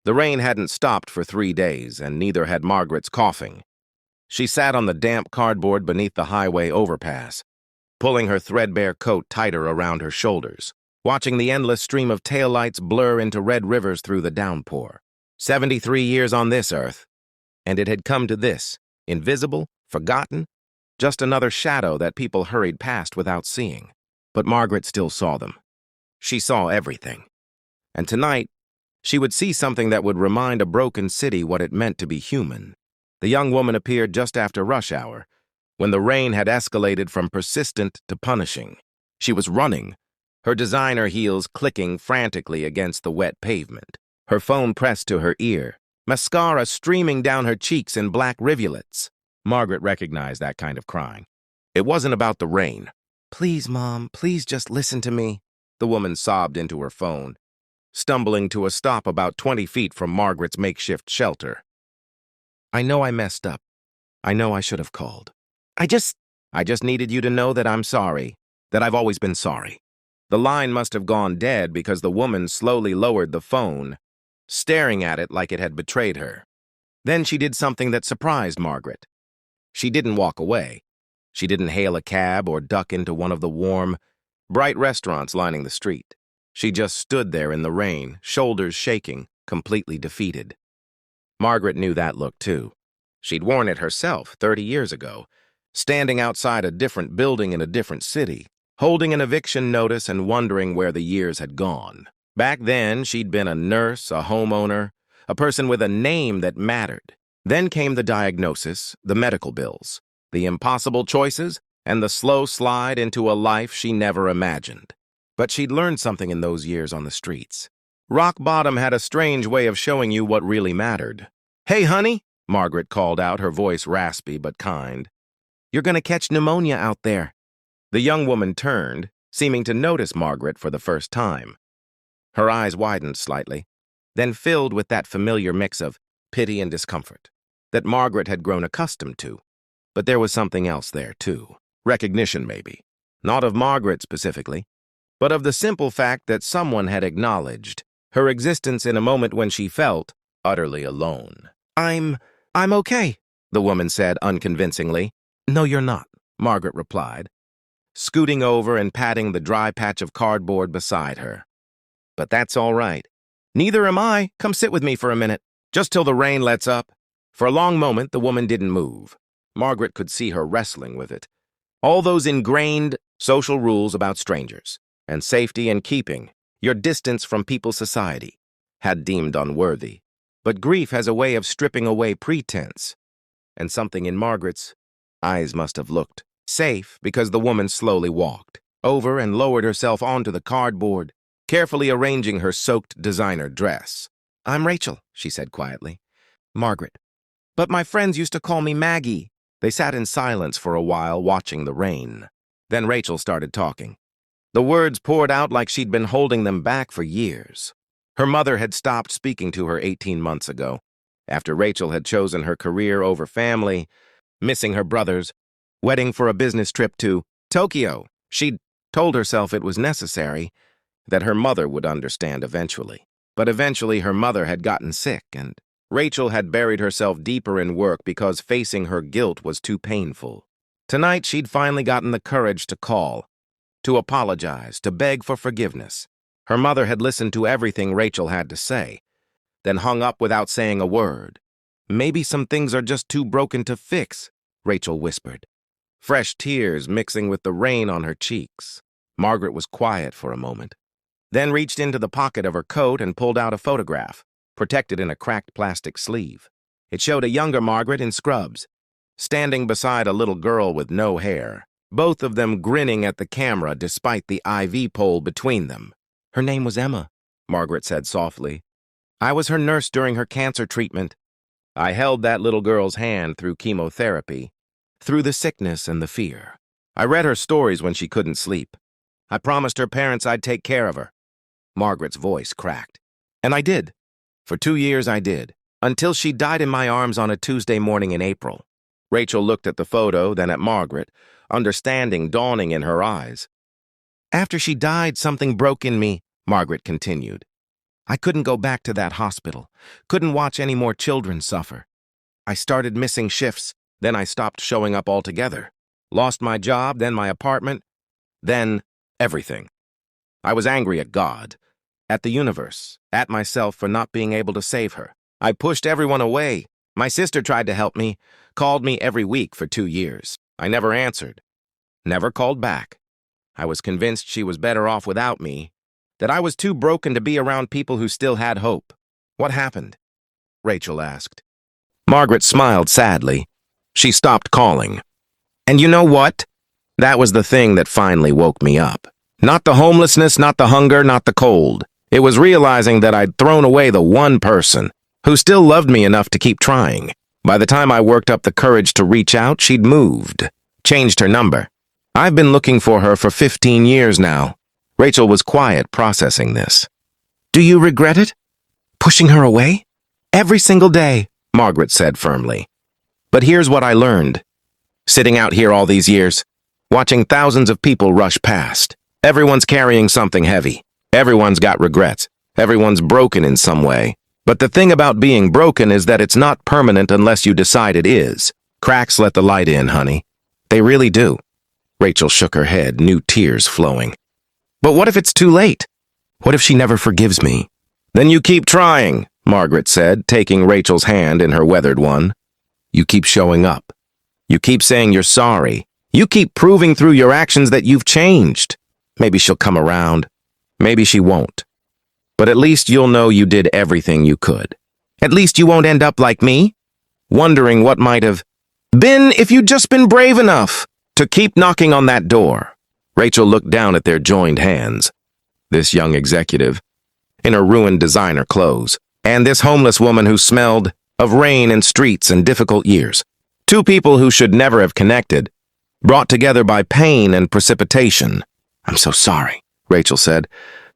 The rain hadn't stopped for 3 days, and neither had Margaret's coughing. She sat on the damp cardboard beneath the highway overpass, pulling her threadbare coat tighter around her shoulders, watching the endless stream of taillights blur into red rivers through the downpour. 73 years on this earth, and it had come to this, invisible, forgotten, just another shadow that people hurried past without seeing. But Margaret still saw them. She saw everything. And tonight, she would see something that would remind a broken city what it meant to be human. The young woman appeared just after rush hour, when the rain had escalated from persistent to punishing. She was running, her designer heels clicking frantically against the wet pavement, her phone pressed to her ear, mascara streaming down her cheeks in black rivulets. Margaret recognized that kind of crying. It wasn't about the rain. "Please, Mom, please just listen to me," the woman sobbed into her phone, stumbling to a stop about 20 feet from Margaret's makeshift shelter. "I know I messed up. I know I should have called. I just needed you to know that I'm sorry, that I've always been sorry." The line must have gone dead because the woman slowly lowered the phone, staring at it like it had betrayed her. Then she did something that surprised Margaret. She didn't walk away. She didn't hail a cab or duck into one of the warm, bright restaurants lining the street. She just stood there in the rain, shoulders shaking, completely defeated. Margaret knew that look too. She'd worn it herself 30 years ago, standing outside a different building in a different city, holding an eviction notice and wondering where the years had gone. Back then, she'd been a nurse, a homeowner, a person with a name that mattered. Then came the diagnosis, the medical bills, the impossible choices, and the slow slide into a life she never imagined. But she'd learned something in those years on the streets. Rock bottom had a strange way of showing you what really mattered. "Hey, honey," Margaret called out, her voice raspy but kind. "You're gonna catch pneumonia out there." The young woman turned, seeming to notice Margaret for the first time. Her eyes widened slightly, then filled with that familiar mix of pity and discomfort that Margaret had grown accustomed to. But there was something else there, too. Recognition, maybe. Not of Margaret specifically, but of the simple fact that someone had acknowledged her existence in a moment when she felt utterly alone. I'm okay," the woman said unconvincingly. "No, you're not," Margaret replied, scooting over and patting the dry patch of cardboard beside her. "But that's all right. Neither am I. Come sit with me for a minute, just till the rain lets up." For a long moment, the woman didn't move. Margaret could see her wrestling with it. All those ingrained social rules about strangers, and safety and keeping your distance from people's society, had deemed unworthy. But grief has a way of stripping away pretense, and something in Margaret's eyes must have looked safe because the woman slowly walked over and lowered herself onto the cardboard, carefully arranging her soaked designer dress. "I'm Rachel," she said quietly. "Margaret. But my friends used to call me Maggie." They sat in silence for a while, watching the rain. Then Rachel started talking. The words poured out like she'd been holding them back for years. Her mother had stopped speaking to her 18 months ago, after Rachel had chosen her career over family, missing her brothers, wedding for a business trip to Tokyo. She'd told herself it was necessary, that her mother would understand eventually. But eventually her mother had gotten sick, and Rachel had buried herself deeper in work because facing her guilt was too painful. Tonight she'd finally gotten the courage to call, to apologize, to beg for forgiveness. Her mother had listened to everything Rachel had to say, then hung up without saying a word. "Maybe some things are just too broken to fix," Rachel whispered, fresh tears mixing with the rain on her cheeks. Margaret was quiet for a moment, then reached into the pocket of her coat and pulled out a photograph, protected in a cracked plastic sleeve. It showed a younger Margaret in scrubs, standing beside a little girl with no hair, both of them grinning at the camera despite the IV pole between them. "Her name was Emma," Margaret said softly. "I was her nurse during her cancer treatment. I held that little girl's hand through chemotherapy, through the sickness and the fear. I read her stories when she couldn't sleep. I promised her parents I'd take care of her." Margaret's voice cracked. "And I did. For 2 years I did, until she died in my arms on a Tuesday morning in April." Rachel looked at the photo, then at Margaret, understanding dawning in her eyes. "After she died, something broke in me," Margaret continued. I couldn't go back to that hospital, couldn't watch any more children suffer. I started missing shifts, then I stopped showing up altogether. Lost my job, then my apartment, then everything. I was angry at God, at the universe, at myself for not being able to save her. I pushed everyone away. My sister tried to help me, called me every week for 2 years. I never answered, never called back. I was convinced she was better off without me, that I was too broken to be around people who still had hope. What happened? Rachel asked. Margaret smiled sadly. She stopped calling. And you know what? That was the thing that finally woke me up. Not the homelessness, not the hunger, not the cold. It was realizing that I'd thrown away the one person who still loved me enough to keep trying. By the time I worked up the courage to reach out, she'd moved, changed her number. I've been looking for her for 15 years now. Rachel was quiet, processing this. Do you regret it? Pushing her away? Every single day, Margaret said firmly. But here's what I learned. Sitting out here all these years, watching thousands of people rush past. Everyone's carrying something heavy. Everyone's got regrets. Everyone's broken in some way. But the thing about being broken is that it's not permanent unless you decide it is. Cracks let the light in, honey. They really do. Rachel shook her head, new tears flowing. But what if it's too late? What if she never forgives me? Then you keep trying, Margaret said, taking Rachel's hand in her weathered one. You keep showing up. You keep saying you're sorry. You keep proving through your actions that you've changed. Maybe she'll come around. Maybe she won't. But at least you'll know you did everything you could. At least you won't end up like me, wondering what might have been if you'd just been brave enough to keep knocking on that door. Rachel looked down at their joined hands. This young executive, in her ruined designer clothes, and this homeless woman who smelled of rain and streets and difficult years. Two people who should never have connected, brought together by pain and precipitation. I'm so sorry, Rachel said,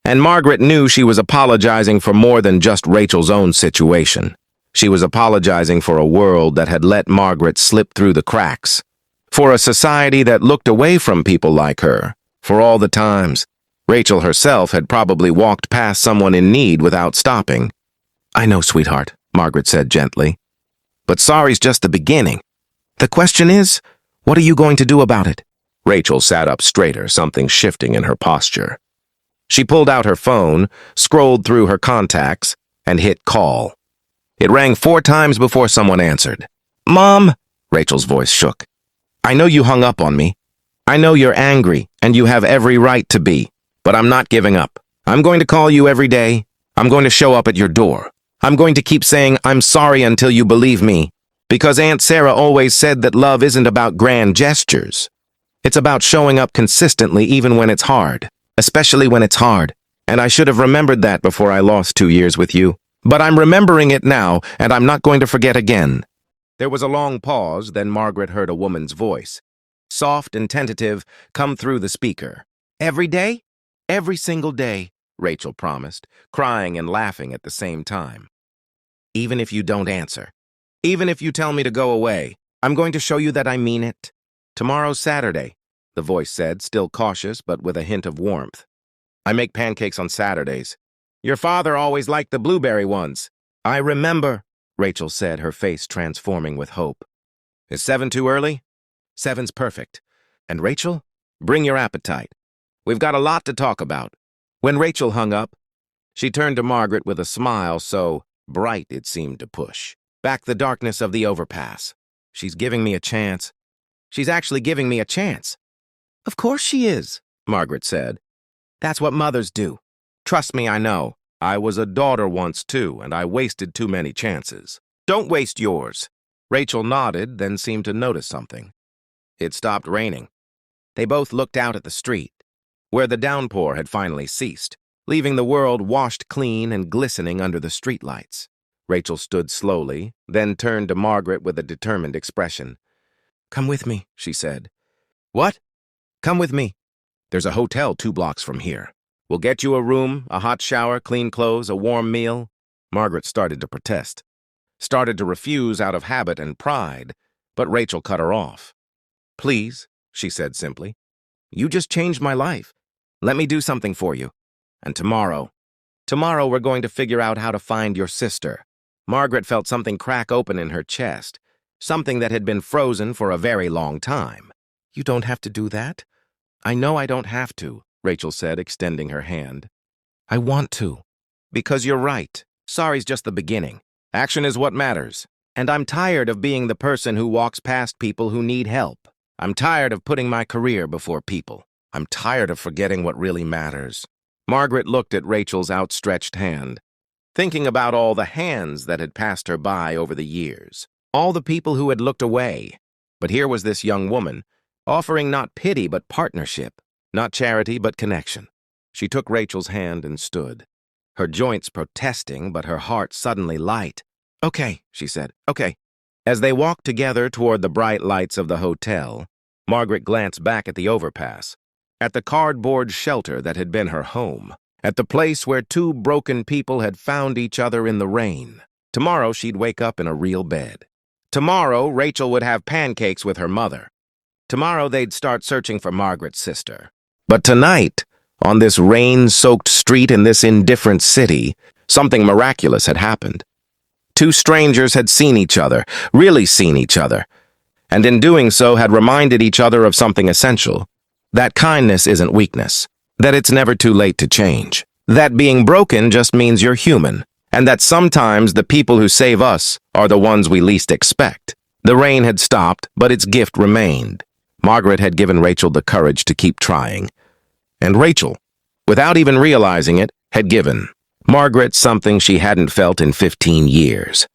and Margaret knew she was apologizing for more than just Rachel's own situation. She was apologizing for a world that had let Margaret slip through the cracks, for a society that looked away from people like her, for all the times Rachel herself had probably walked past someone in need without stopping. I know, sweetheart, Margaret said gently, but sorry's just the beginning. The question is, what are you going to do about it? Rachel sat up straighter, something shifting in her posture. She pulled out her phone, scrolled through her contacts, and hit call. It rang 4 times before someone answered. Mom, Rachel's voice shook. I know you hung up on me. I know you're angry, and you have every right to be, but I'm not giving up. I'm going to call you every day. I'm going to show up at your door. I'm going to keep saying I'm sorry until you believe me, because Aunt Sarah always said that love isn't about grand gestures. It's about showing up consistently even when it's hard, especially when it's hard. And I should have remembered that before I lost 2 years with you. But I'm remembering it now, and I'm not going to forget again. There was a long pause, then Margaret heard a woman's voice, soft and tentative, come through the speaker. Every day? Every single day, Rachel promised, crying and laughing at the same time. Even if you don't answer, even if you tell me to go away, I'm going to show you that I mean it. Tomorrow's Saturday, the voice said, still cautious but with a hint of warmth. I make pancakes on Saturdays. Your father always liked the blueberry ones. I remember, Rachel said, her face transforming with hope. Is 7 too early? 7's perfect. And Rachel, bring your appetite. We've got a lot to talk about. When Rachel hung up, she turned to Margaret with a smile so bright it seemed to push back the darkness of the overpass. She's giving me a chance. She's actually giving me a chance. Of course she is, Margaret said. That's what mothers do. Trust me, I know. I was a daughter once, too, and I wasted too many chances. Don't waste yours. Rachel nodded, then seemed to notice something. It stopped raining. They both looked out at the street, where the downpour had finally ceased, leaving the world washed clean and glistening under the streetlights. Rachel stood slowly, then turned to Margaret with a determined expression. Come with me, she said. What? Come with me. There's a hotel 2 blocks from here. We'll get you a room, a hot shower, clean clothes, a warm meal. Margaret started to protest, started to refuse out of habit and pride, but Rachel cut her off. Please, she said simply. You just changed my life. Let me do something for you. And tomorrow, Tomorrow we're going to figure out how to find your sister." Margaret felt something crack open in her chest, something that had been frozen for a very long time. "You don't have to do that." "I know I don't have to," Rachel said, extending her hand. "I want to." "Because you're right. Sorry's just the beginning. Action is what matters. And I'm tired of being the person who walks past people who need help. I'm tired of putting my career before people. I'm tired of forgetting what really matters." Margaret looked at Rachel's outstretched hand, thinking about all the hands that had passed her by over the years, all the people who had looked away. But here was this young woman, offering not pity but partnership, not charity but connection. She took Rachel's hand and stood, her joints protesting but her heart suddenly light. "Okay," she said, "okay." As they walked together toward the bright lights of the hotel, Margaret glanced back at the overpass, at the cardboard shelter that had been her home, at the place where two broken people had found each other in the rain. Tomorrow she'd wake up in a real bed. Tomorrow Rachel would have pancakes with her mother. Tomorrow they'd start searching for Margaret's sister. But tonight, on this rain-soaked street in this indifferent city, something miraculous had happened. Two strangers had seen each other, really seen each other, and in doing so had reminded each other of something essential: that kindness isn't weakness, that it's never too late to change, that being broken just means you're human, and that sometimes the people who save us are the ones we least expect. The rain had stopped, but its gift remained. Margaret had given Rachel the courage to keep trying, and Rachel, without even realizing it, had given Margaret something she hadn't felt in 15 years.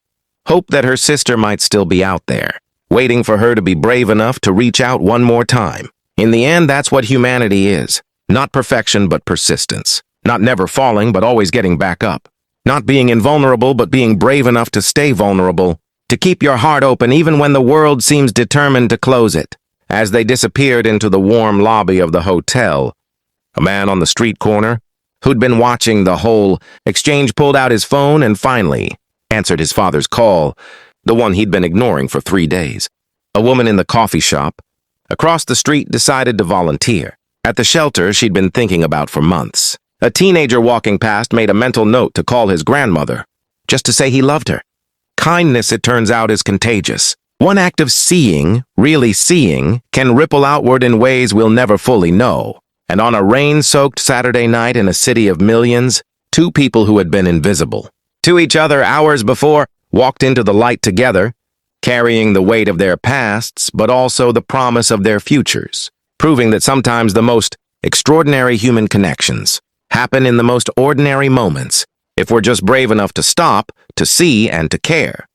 Hope that her sister might still be out there, waiting for her to be brave enough to reach out one more time. In the end, that's what humanity is. Not perfection, but persistence. Not never falling, but always getting back up. Not being invulnerable, but being brave enough to stay vulnerable. To keep your heart open even when the world seems determined to close it. As they disappeared into the warm lobby of the hotel, a man on the street corner, who'd been watching the whole exchange, pulled out his phone and finally answered his father's call, the one he'd been ignoring for 3 days. A woman in the coffee shop across the street decided to volunteer at the shelter she'd been thinking about for months. A teenager walking past made a mental note to call his grandmother, just to say he loved her. Kindness, it turns out, is contagious. One act of seeing, really seeing, can ripple outward in ways we'll never fully know. And on a rain-soaked Saturday night in a city of millions, two people who had been invisible to each other hours before walked into the light together, carrying the weight of their pasts, but also the promise of their futures, proving that sometimes the most extraordinary human connections happen in the most ordinary moments, if we're just brave enough to stop, to see, and to care.